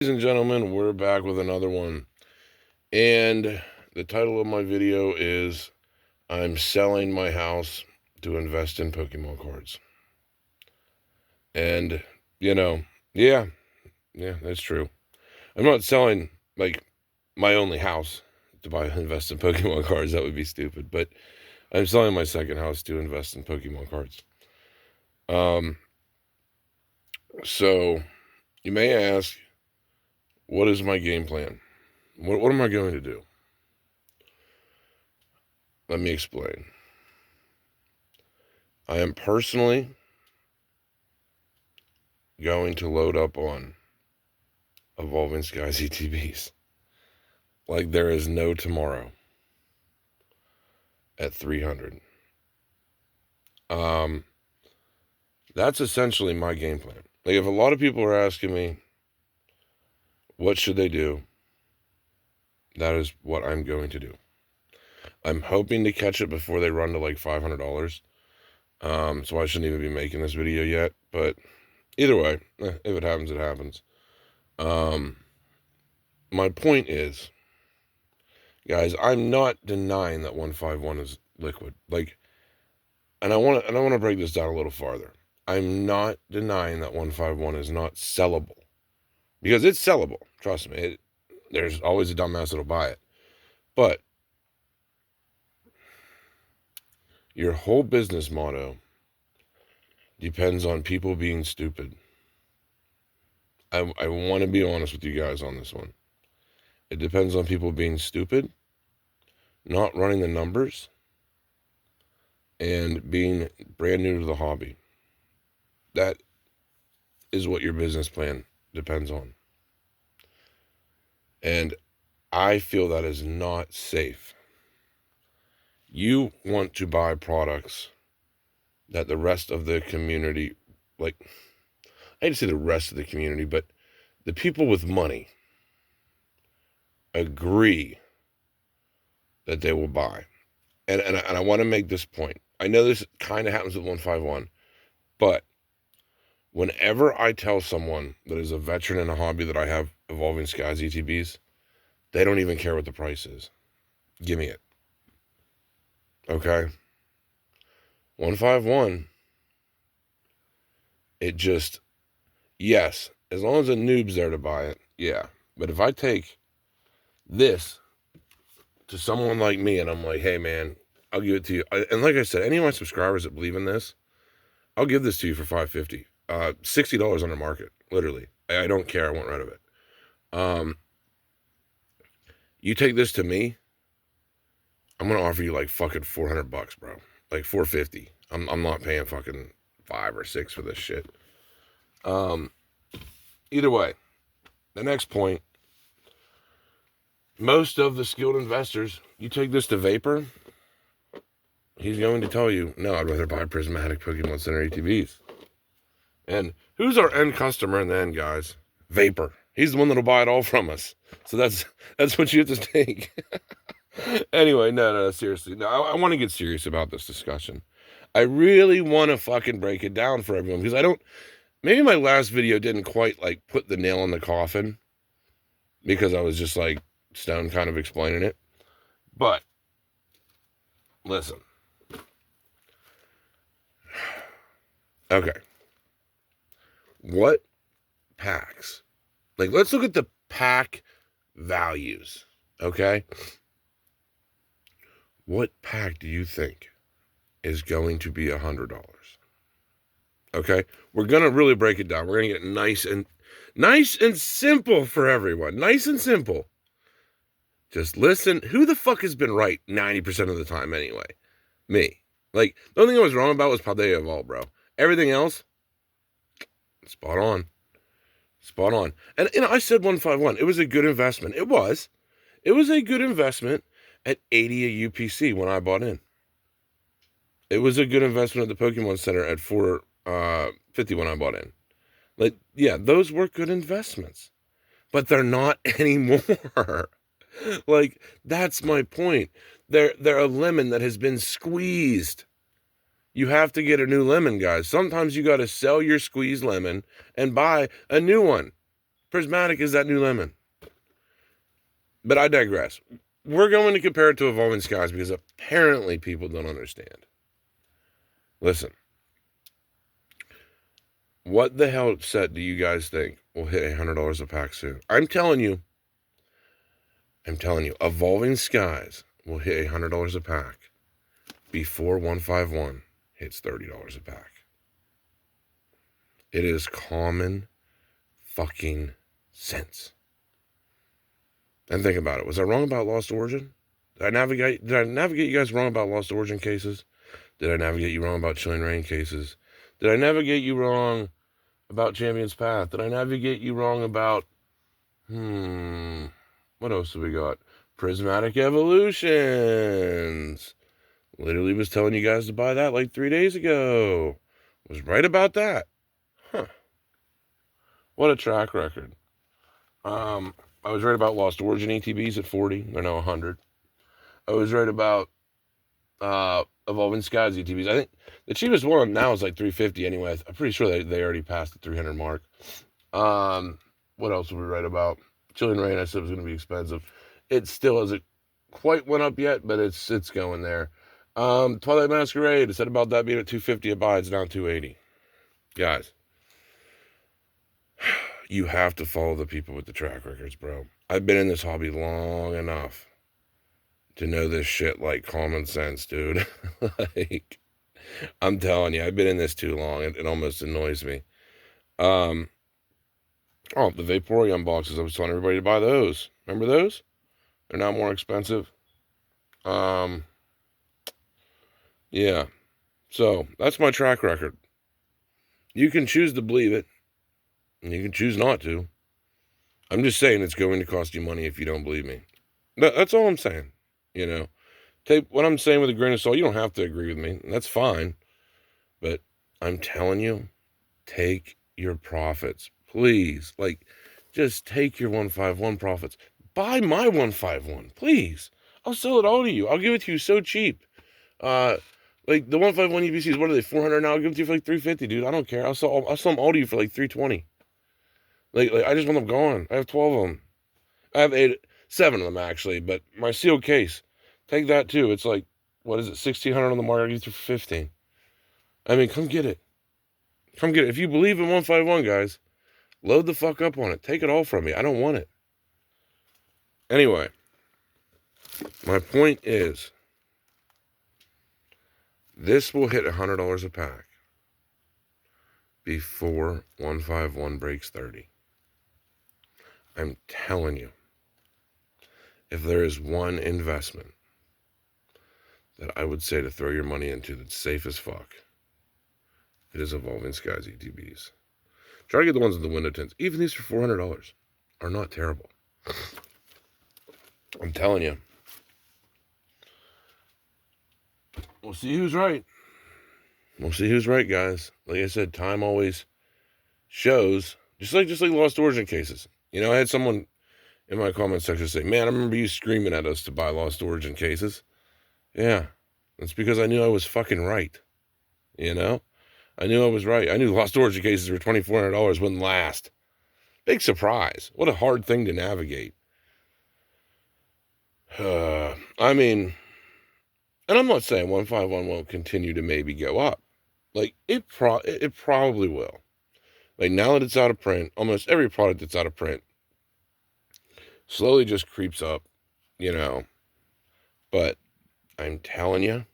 Ladies and gentlemen, we're back with another one. And the title of my video is I'm selling my house to invest in Pokemon cards. And, you know, yeah, that's true. I'm not selling, like, my only house to invest in Pokemon cards. That would be stupid. But I'm selling my second house to invest in Pokemon cards. Um, so you may ask, what is my game plan? What am I going to do? Let me explain. I am personally going to load up on Evolving Skies ETBs like there is no tomorrow at 300. Um, that's essentially my game plan. Like, if a lot of people are asking me, what should they do? That is what I'm going to do. I'm hoping to catch it before they run to like $500. So I shouldn't even be making this video yet. But either way, if it happens, it happens. My point is, guys, I'm not denying that 151 is liquid. Like, and I want to break this down a little farther. I'm not denying that 151 is not sellable, because it's sellable. Trust me. There's always a dumbass that'll buy it. But your whole business motto depends on people being stupid. I want to be honest with you guys on this one. It depends on people being stupid, not running the numbers, and being brand new to the hobby. That is what your business plan depends on. And I feel that is not safe. You want to buy products that the rest of the community, like, I hate to say the rest of the community, but the people with money agree that they will buy. And I want to make this point. I know this kind of happens with 151, but whenever I tell someone that is a veteran in a hobby that I have Evolving Skies ETBs, they don't even care what the price is. Give me it. Okay? 151, it just, yes, as long as a noob's there to buy it, yeah. But if I take this to someone like me and I'm like, hey man, I'll give it to you. And like I said, any of my subscribers that believe in this, I'll give this to you for $550. $60 under market, literally. I don't care. I want rid of it. You take this to me, I'm gonna offer you like fucking $400, bro. Like $450. I'm not paying fucking $5 or $6 for this shit. Either way, the next point. Most of the skilled investors, you take this to Vapor, he's going to tell you, no, I'd rather buy prismatic Pokemon Center ATVs. And who's our end customer in the end, guys? Vapor. He's the one that'll buy it all from us. So that's what you have to take. Anyway, no, seriously. No, I want to get serious about this discussion. I really want to fucking break it down for everyone, because maybe my last video didn't quite like put the nail in the coffin, because I was just like stone kind of explaining it. But listen. Okay. What packs? Like, let's look at the pack values. Okay. What pack do you think is going to be $100? Okay. We're going to really break it down. We're going to get nice and simple for everyone. Nice and simple. Just listen. Who the fuck has been right 90% of the time anyway? Me. Like, the only thing I was wrong about was Paldea Evolve, bro. Everything else, spot on. Spot on. And, I said 151. It was a good investment. It was. It was a good investment at 80 a UPC when I bought in. It was a good investment at the Pokemon Center at 450 when I bought in. Like, yeah, those were good investments. But they're not anymore. Like, that's my point. They're a lemon that has been squeezed. You have to get a new lemon, guys. Sometimes you got to sell your squeezed lemon and buy a new one. Prismatic is that new lemon. But I digress. We're going to compare it to Evolving Skies because apparently people don't understand. Listen. What the hell set do you guys think will hit $100 a pack soon? I'm telling you, Evolving Skies will hit $100 a pack before 151 hits $30 a pack. It is common fucking sense. And think about it. Was I wrong about Lost Origin? Did I navigate you guys wrong about Lost Origin cases? Did I navigate you wrong about Chilling Reign cases? Did I navigate you wrong about Champion's Path? Did I navigate you wrong about what else do we got? Prismatic Evolutions. Literally was telling you guys to buy that like 3 days ago. Was right about that. Huh. What a track record. I was right about Lost Origin ETBs at 40. They're now 100. I was right about Evolving Skies ETBs. I think the cheapest one now is like 350 anyway. I'm pretty sure they already passed the 300 mark. What else were we right about? Chilling Reign, I said was going to be expensive. It still hasn't quite went up yet, but it's going there. Twilight Masquerade, I said about that being at 250 a buy. It's now 280. Guys, you have to follow the people with the track records, bro. I've been in this hobby long enough to know this shit like common sense, dude. Like, I'm telling you, I've been in this too long. It almost annoys me. The Vaporeon boxes, I was telling everybody to buy those. Remember those? They're now more expensive. Yeah. So, that's my track record. You can choose to believe it, and you can choose not to. I'm just saying it's going to cost you money if you don't believe me. That's all I'm saying. You know, take what I'm saying with a grain of salt. You don't have to agree with me. That's fine. But I'm telling you, take your profits. Please. Like, just take your 151 profits. Buy my 151. Please. I'll sell it all to you. I'll give it to you so cheap. Like the 151 UBCs, what are they, 400 now? I'll give it to you for like 350, dude. I don't care. I'll sell them all to you for like 320. Like I just want them gone. I have 12 of them. I have 7 of them actually, but my sealed case, take that too. It's like, what is it, 1,600 on the market? I'll give it to you for 15. I mean, come get it. Come get it. If you believe in 151, guys, load the fuck up on it. Take it all from me. I don't want it. Anyway, my point is, this will hit $100 a pack before 151 breaks 30. I'm telling you, if there is one investment that I would say to throw your money into that's safe as fuck, it is Evolving Skies ETBs. Try to get the ones with the window tints. Even these for $400 are not terrible. I'm telling you. We'll see who's right. We'll see who's right, guys. Like I said, time always shows. Just like Lost Origin cases. You know, I had someone in my comment section say, man, I remember you screaming at us to buy Lost Origin cases. Yeah, that's because I knew I was fucking right. You know? I knew I was right. I knew Lost Origin cases for $2,400 wouldn't last. Big surprise. What a hard thing to navigate. I mean, and I'm not saying 151 won't continue to maybe go up. Like, it probably will. Like, now that it's out of print, almost every product that's out of print slowly just creeps up, you know. But I'm telling you,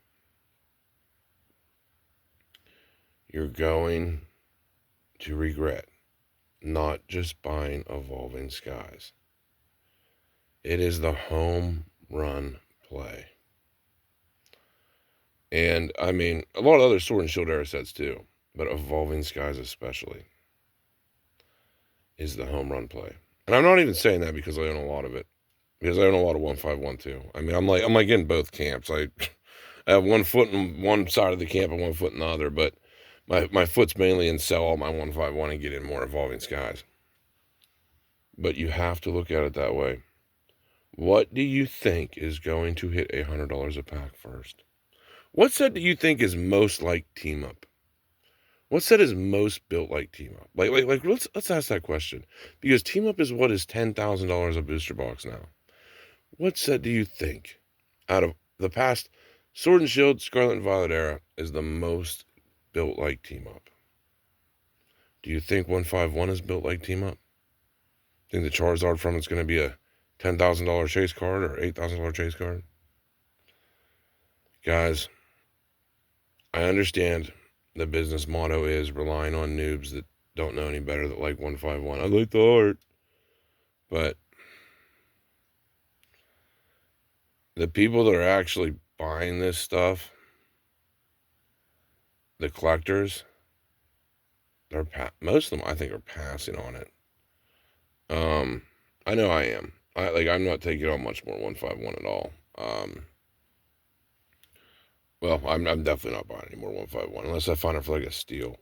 you're going to regret not just buying Evolving Skies. It is the home run play. And, I mean, a lot of other Sword and Shield era sets too, but Evolving Skies especially is the home run play. And I'm not even saying that because I own a lot of it. Because I own a lot of 151 too. I mean, I'm like in both camps. I have 1 foot in one side of the camp and 1 foot in the other, but my foot's mainly in sell all my 151 and get in more Evolving Skies. But you have to look at it that way. What do you think is going to hit $100 a pack first? What set do you think is most like Team Up? What set is most built like Team Up? Like let's ask that question. Because Team Up is what is $10,000 a booster box now. What set do you think out of the past Sword and Shield, Scarlet and Violet era is the most built like Team Up? Do you think 151 is built like Team Up? Think the Charizard from it's going to be a $10,000 chase card or $8,000 chase card? Guys, I understand the business motto is relying on noobs that don't know any better that like 151. I like the art. But the people that are actually buying this stuff, the collectors, most of them I think are passing on it. I know I am. I'm not taking on much more 151 at all. Well, I'm definitely not buying any more 151 unless I find it for like a steal.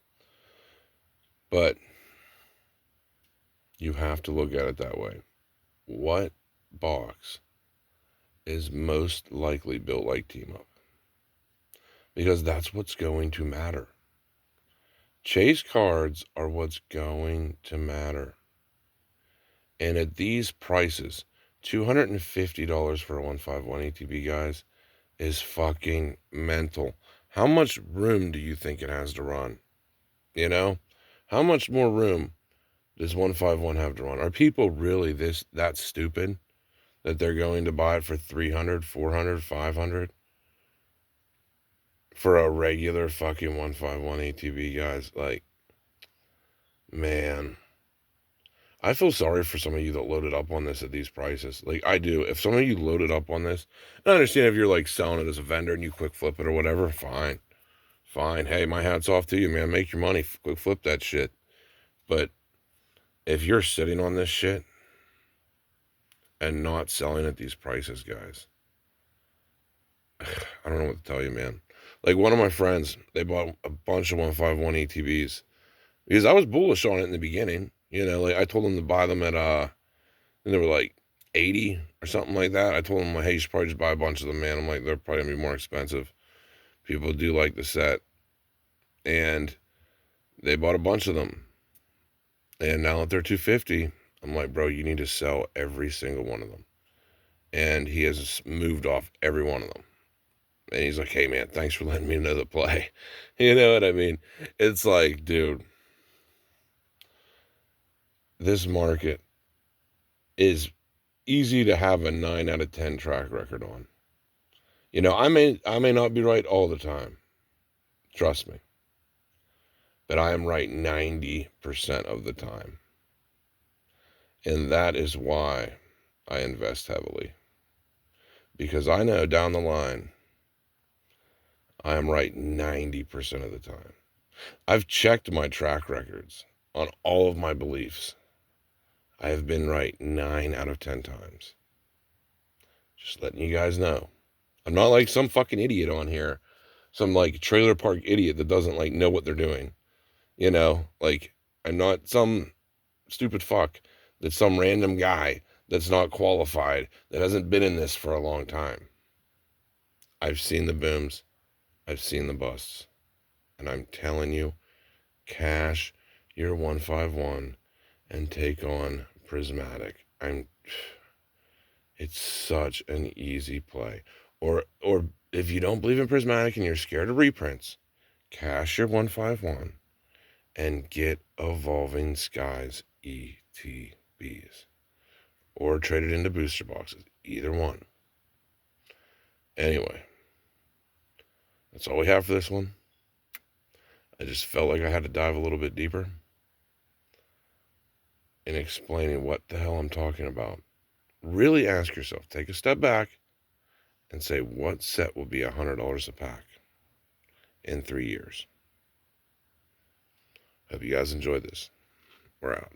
But you have to look at it that way. What box is most likely built like Team Up? Because that's what's going to matter. Chase cards are what's going to matter. And at these prices, $250 for a 151 ATB, guys, is fucking mental. How much room do you think it has to run? You know? How much more room does 151 have to run? Are people really that stupid that they're going to buy it for 300, 400, 500 for a regular fucking 151 ATB, guys? Like, man, I feel sorry for some of you that loaded up on this at these prices. Like, I do. If some of you loaded up on this, I understand if you're like selling it as a vendor and you quick flip it or whatever, fine. Fine. Hey, my hat's off to you, man. Make your money. Quick flip that shit. But if you're sitting on this shit and not selling at these prices, guys, I don't know what to tell you, man. Like one of my friends, they bought a bunch of 151 ATVs because I was bullish on it in the beginning. You know, like I told them to buy them at and they were like 80 or something like that. I told them, like, hey, you should probably just buy a bunch of them, man. I'm like, they're probably gonna be more expensive. People do like the set, and they bought a bunch of them. And now that they're 250, I'm like, bro, you need to sell every single one of them. And he has moved off every one of them. And he's like, hey, man, thanks for letting me know the play. You know what I mean? It's like, dude, this market is easy to have a 9 out of 10 track record on. You know, I may not be right all the time. Trust me. But I am right 90% of the time. And that is why I invest heavily. Because I know down the line, I am right 90% of the time. I've checked my track records on all of my beliefs. I have been right 9 out of 10 times. Just letting you guys know. I'm not like some fucking idiot on here. Some like trailer park idiot that doesn't like know what they're doing. You know, like I'm not some stupid fuck that's some random guy that's not qualified, that hasn't been in this for a long time. I've seen the booms. I've seen the busts. And I'm telling you, cash your 151 and take on Prismatic. It's such an easy play. Or if you don't believe in Prismatic and you're scared of reprints, cash your 151 and get Evolving Skies ETBs. Or trade it into booster boxes. Either one. Anyway, that's all we have for this one. I just felt like I had to dive a little bit deeper in explaining what the hell I'm talking about. Really ask yourself, take a step back and say, what set will be $100 a pack in 3 years? Hope you guys enjoyed this. We're out.